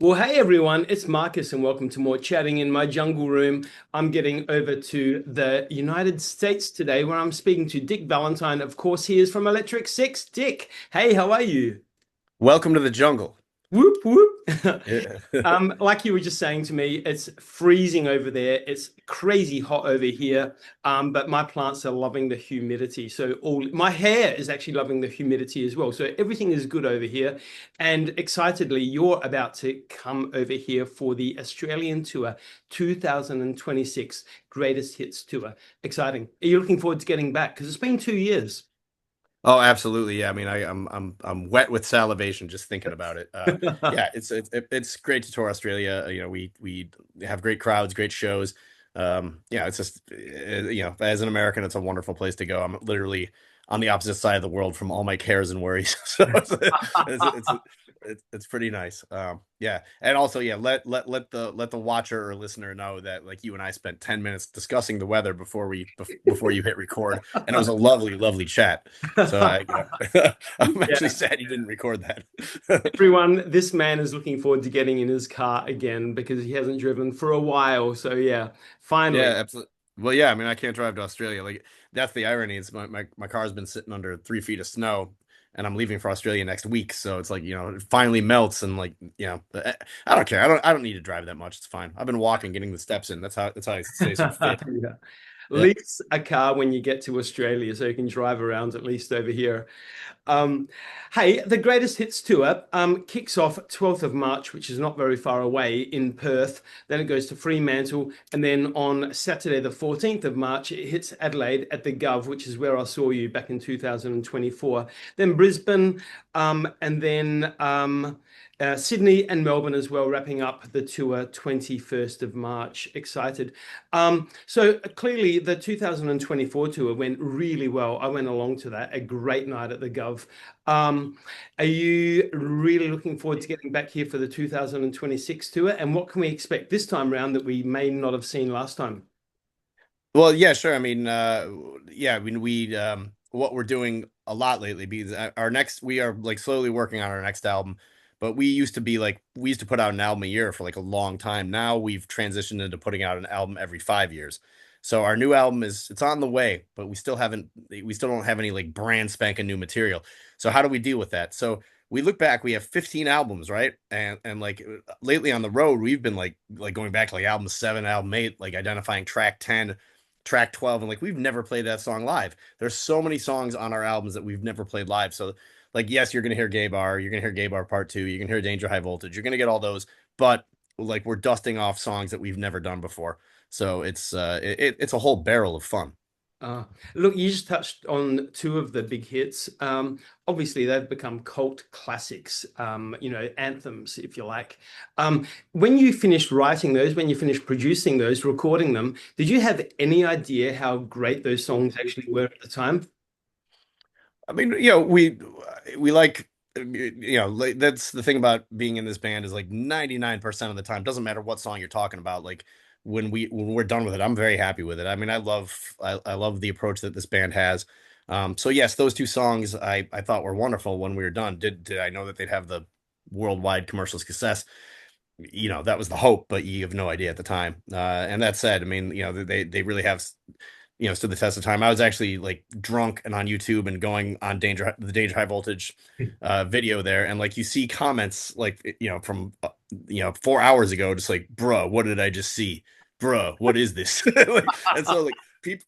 Well, hey everyone, it's Marcus, and welcome to more chatting in my jungle room. I'm getting over to the United States today, where I'm speaking to Dick Valentine. Of course, he is from Electric Six. Dick, hey, how are you? Welcome to the jungle. Whoop whoop. Yeah. Like you were just saying to me, it's freezing over there. It's crazy hot over here. But my plants are loving the humidity. So all my hair is actually loving the humidity as well. So everything is good over here. And excitedly, you're about to come over here for the Australian Tour 2026 Greatest Hits Tour. Exciting. Are you looking forward to getting back? Because it's been 2 years. Oh, absolutely. Yeah. I mean, I'm wet with salivation just thinking about it. Yeah, it's great to tour Australia. We have great crowds, great shows. Yeah, it's just as an American, it's a wonderful place to go. I'm literally on the opposite side of the world from all my cares and worries, so it's pretty nice. Yeah, and also yeah, let the watcher or listener know that like you and I spent 10 minutes discussing the weather before you hit record, and it was a lovely chat. So I'm actually Yeah. sad you didn't record that. Everyone, this man is looking forward to getting in his car again because he hasn't driven for a while. So yeah, finally. Yeah, absolutely. Well, yeah, I mean, I can't drive to Australia. Like, that's the irony. It's my car's been sitting under 3 feet of snow, and I'm leaving for Australia next week. So it's like, it finally melts, and like, I don't care. I don't need to drive that much. It's fine. I've been walking, getting the steps in. That's how I stay so fit. Yeah. Yeah. Lease a car when you get to Australia so you can drive around at least over here. Um, hey, the Greatest Hits Tour kicks off 12th of March, which is not very far away in Perth. Then it goes to Fremantle. And then on Saturday, the 14th of March, it hits Adelaide at the Gov, which is where I saw you back in 2024. Then Brisbane, and then Sydney and Melbourne as well, wrapping up the tour 21st of March. Excited. So clearly the 2024 tour went really well. I went along to that, a great night at the Gov. Are you really looking forward to getting back here for the 2026 tour? And what can we expect this time round that we may not have seen last time? Well, yeah, sure. I mean, yeah, I mean, what we're doing a lot lately because our next, we are like slowly working on our next album, but we used to put out an album a year for like a long time. Now we've transitioned into putting out an album every 5 years. So our new album it's on the way, but we still don't have any like brand spanking new material. So how do we deal with that? So we look back, we have 15 albums, right? And like lately on the road, we've been like going back to like album 7, album 8, like identifying track 10, track 12, and like we've never played that song live. There's so many songs on our albums that we've never played live. So like yes, you're gonna hear Gay Bar, you're gonna hear Gay Bar Part 2, you're gonna hear Danger High Voltage, you're gonna get all those, but like we're dusting off songs that we've never done before. So it's a whole barrel of fun. Uh, Look, you just touched on two of the big hits. Obviously, they've become cult classics, anthems, if you like. When you finished writing those, when you finished producing those, recording them, did you have any idea how great those songs actually were at the time? I mean, we like like, that's the thing about being in this band is like 99% of the time, doesn't matter what song you're talking about, like when we're done with it, I'm very happy with it. I mean, I love the approach that this band has. So yes, those two songs I thought were wonderful when we were done. Did I know that they'd have the worldwide commercial success? That was the hope, but you have no idea at the time. And that said, I mean, they really have stood the test of time. I was actually like drunk and on YouTube and going on the Danger High Voltage video there, and like you see comments like from 4 hours ago, just like, bruh, what did I just see? Bruh, what is this? Like, and so like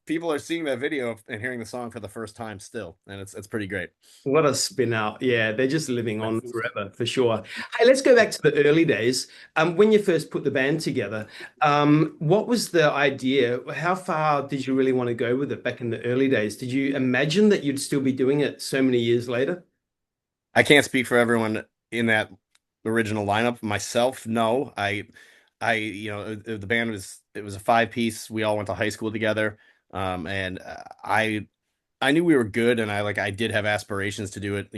people are seeing that video and hearing the song for the first time still, and it's pretty great. What a spin out. Yeah, they're just living on forever for sure. Hey, let's go back to the early days. When you first put the band together, what was the idea? How far did you really want to go with it back in the early days? Did you imagine that you'd still be doing it so many years later? I can't speak for everyone in that original lineup. Myself, no. The band it was a 5 piece. We all went to high school together. And I knew we were good, and I did have aspirations to do it,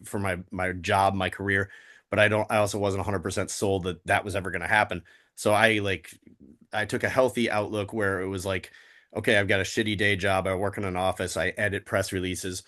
for my job, my career, but I also wasn't 100% sold that that was ever going to happen. So I took a healthy outlook where it was like, okay, I've got a shitty day job. I work in an office. I edit press releases.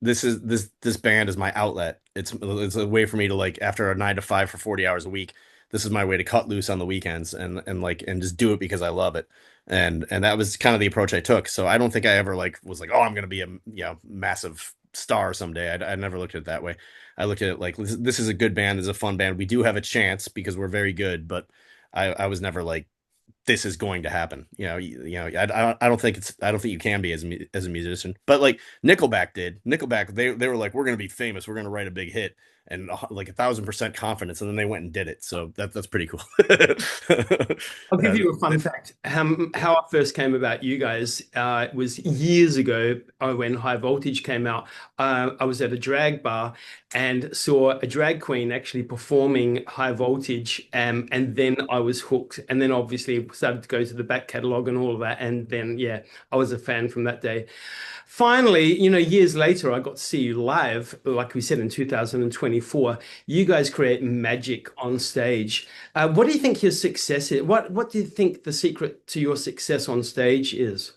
This band is my outlet, it's a way for me to like after a 9 to 5 for 40 hours a week. This is my way to cut loose on the weekends and like and just do it because I love it. And that was kind of the approach I took. So I don't think I ever like was like, oh, I'm gonna be a massive star someday. I never looked at it that way. I looked at it like this is a good band, this is a fun band. We do have a chance because we're very good, but I was never like this is going to happen. I don't think you can be as a musician. But like Nickelback did. Nickelback, they were like, we're gonna be famous. We're gonna write a big hit, and like 1,000% confidence, and then they went and did it. So that's pretty cool. I'll give you a fun fact. How I first came about you guys it was years ago when High Voltage came out. I was at a drag bar and saw a drag queen actually performing High Voltage, and then I was hooked. And then obviously started to go to the back catalogue and all of that. And then, yeah, I was a fan from that day. Finally, years later, I got to see you live, like we said in 2024. You guys create magic on stage. What do you think your success is? What do you think the secret to your success on stage is?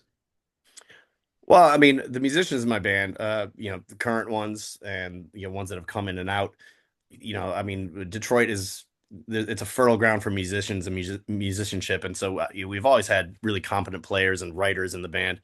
Well, I mean, the musicians in my band, the current ones and ones that have come in and out, I mean, Detroit is it's a fertile ground for musicians and musicianship, and so we've always had really competent players and writers in the band,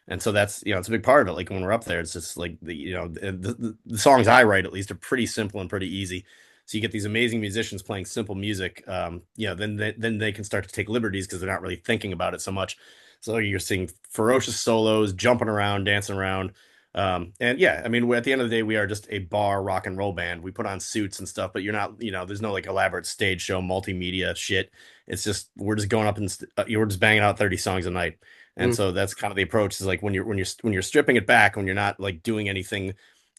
and so that's it's a big part of it. Like when we're up there, it's just like the songs I write at least are pretty simple and pretty easy. So you get these amazing musicians playing simple music, then they can start to take liberties because they're not really thinking about it so much. So you're seeing ferocious solos, jumping around, dancing around. And yeah, I mean, at the end of the day, we are just a bar rock and roll band. We put on suits and stuff, but you're not, there's no like elaborate stage show, multimedia shit. It's just, we're just going up and you're just banging out 30 songs a night. And Mm. so that's kind of the approach is like when you're stripping it back, when you're not like doing anything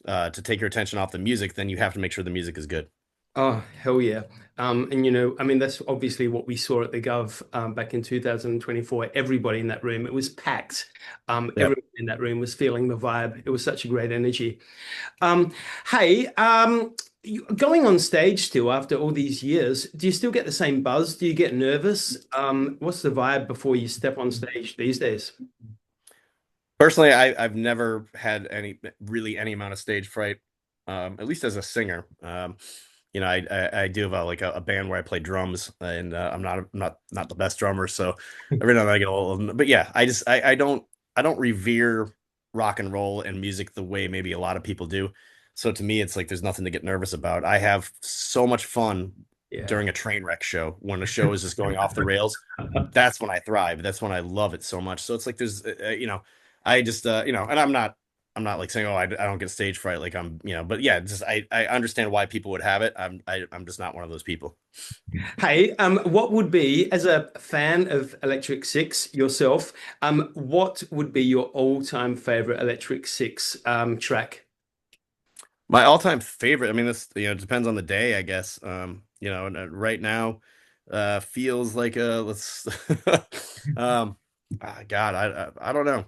to take your attention off the music, then you have to make sure the music is good. Oh, hell yeah. And I mean, that's obviously what we saw at the Gov back in 2024. Everybody in that room, it was packed. Yep. Everyone in that room was feeling the vibe. It was such a great energy. Um, hey, going on stage still after all these years, do you still get the same buzz? Do you get nervous? What's the vibe before you step on stage these days? Personally, I've never had any amount of stage fright, at least as a singer. I do have a band where I play drums, and I'm not the best drummer, so every now and then I get a little. But yeah, I don't revere rock and roll and music the way maybe a lot of people do. So to me, it's like there's nothing to get nervous about. I have so much fun Yeah. during a train wreck show when a show is just going off the rails. That's when I thrive. That's when I love it so much. So it's like there's I just and I'm not like saying, oh, I don't get stage fright, like but yeah, just I understand why people would have it. I'm just not one of those people. Hey, what would be, as a fan of Electric Six yourself, what would be your all-time favorite Electric Six track? My all-time favorite, I mean, this it depends on the day, I guess. And right now, feels like let's God, I don't know.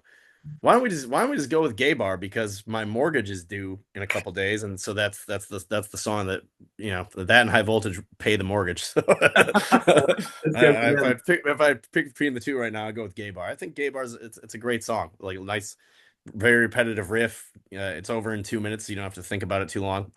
Why don't we just go with Gay Bar because my mortgage is due in a couple days, and so that's the song that that and High Voltage pay the mortgage. So Let's go for them. if I pick between the two right now, I go with Gay Bar. I think Gay Bar it's a great song, like nice, very repetitive riff. It's over in 2 minutes, so you don't have to think about it too long.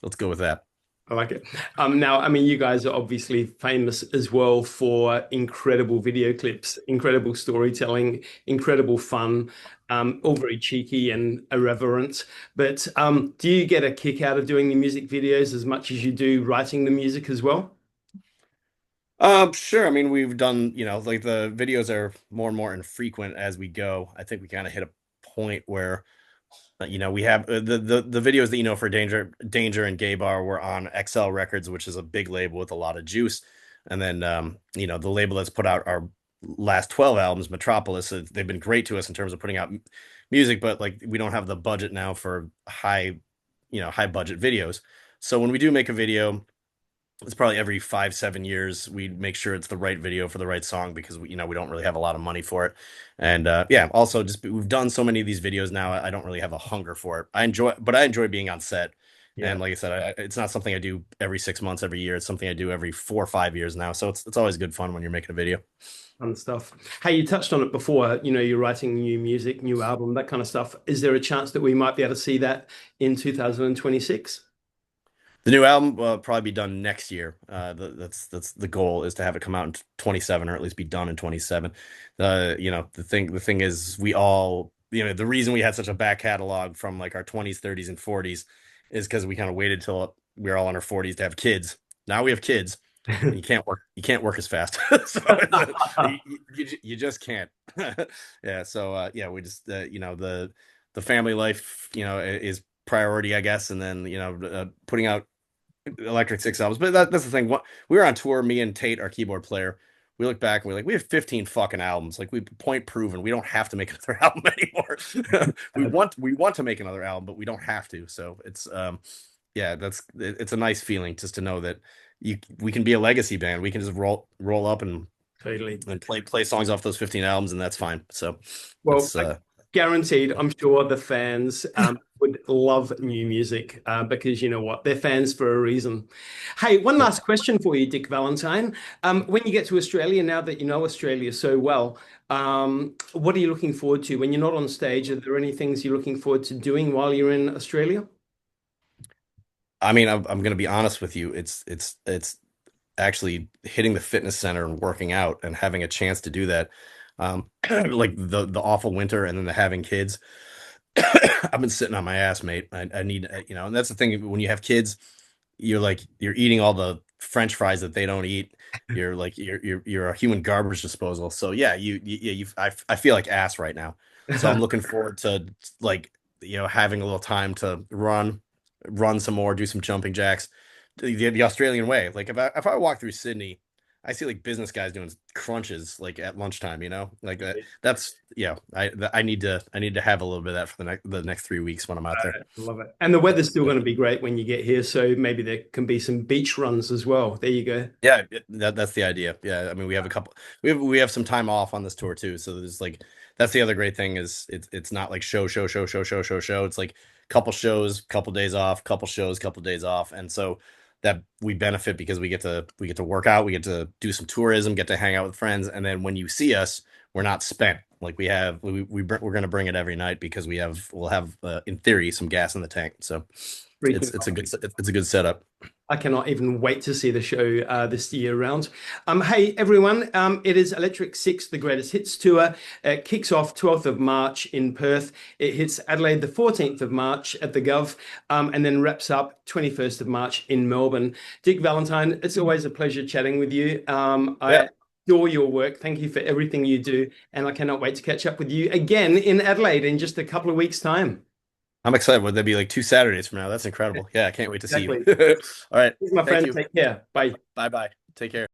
Let's go with that. I like it. Now, I mean, you guys are obviously famous as well for incredible video clips, incredible storytelling, incredible fun, all very cheeky and irreverent. But do you get a kick out of doing the music videos as much as you do writing the music as well? Sure. I mean, we've done, like the videos are more and more infrequent as we go. I think we kind of hit a point where, we have the videos that for Danger and Gay Bar were on XL Records, which is a big label with a lot of juice. And then, the label that's put out our last 12 albums, Metropolis, they've been great to us in terms of putting out music, but like we don't have the budget now for high budget videos. So when we do make a video, it's probably every 5, 7 years we make sure it's the right video for the right song because we don't really have a lot of money for it. And yeah, also just we've done so many of these videos now, I don't really have a hunger for it. I enjoy being on set. Yeah, And like I said, it's not something I do every 6 months, every year. It's something I do every 4 or 5 years now. So it's always good fun when you're making a video. fun stuff. Hey, you touched on it before, you're writing new music, new album, that kind of stuff. Is there a chance that we might be able to see that in 2026? The new album will probably be done next year. That's the goal is to have it come out in 27 or at least be done in 27. The thing is we all, the reason we had such a back catalog from like our 20s, 30s, and 40s is because we kind of waited till we were all in our 40s to have kids. Now we have kids, and you can't work as fast. So you just can't. Yeah. So yeah, we just the family life, is priority, I guess, and then putting out Electric Six albums. But that's the thing. What we were on tour, me and Tate, our keyboard player. We look back and we're like, we have 15 fucking albums. Like we point proven. We don't have to make another album anymore. we want to make another album, but we don't have to. So it's yeah, it's a nice feeling just to know that we can be a legacy band. We can just roll up and Totally. play songs off those 15 albums, and that's fine. So Well, it's guaranteed, I'm sure the fans would love new music because you know what? They're fans for a reason. Hey, one last question for you, Dick Valentine. When you get to Australia, now that you know Australia so well, what are you looking forward to when you're not on stage? Are there any things you're looking forward to doing while you're in Australia? I mean, I'm gonna be honest with you. It's actually hitting the fitness center and working out and having a chance to do that. Like the awful winter and then the having kids. I've been sitting on my ass, mate. I need, and that's the thing when you have kids, you're eating all the French fries that they don't eat. You're like you're a human garbage disposal. So yeah, I feel like ass right now. So I'm looking forward to like having a little time to run some more, do some jumping jacks, the Australian way. Like if I walk through Sydney, I see like business guys doing crunches like at lunchtime, like that. That's yeah. I need to have a little bit of that for the next 3 weeks when I'm out there. Love it. And the weather's still going to be great when you get here, so maybe there can be some beach runs as well. There you go. Yeah, that's the idea. Yeah, I mean we have a couple. We have some time off on this tour too, so there's like that's the other great thing is it's not like show. It's like couple shows, couple days off, couple shows, couple days off, and so that we benefit because we get to work out, we get to do some tourism, get to hang out with friends, and then when you see us, we're not spent. Like we're going to bring it every night because we'll have in theory some gas in the tank. So it's a good setup. I cannot even wait to see the show this year round. Hey, everyone, it is Electric Six, the Greatest Hits Tour. It kicks off 12th of March in Perth. It hits Adelaide the 14th of March at the Gov, and then wraps up 21st of March in Melbourne. Dick Valentine, it's always a pleasure chatting with you. Yeah, I adore your work. Thank you for everything you do, and I cannot wait to catch up with you again in Adelaide in just a couple of weeks' time. I'm excited. Would that be like 2 Saturdays from now? That's incredible. Yeah, I can't wait to see you. Exactly. All right. Thanks, my Thank friend. you. Take care. Bye. Bye bye. Take care.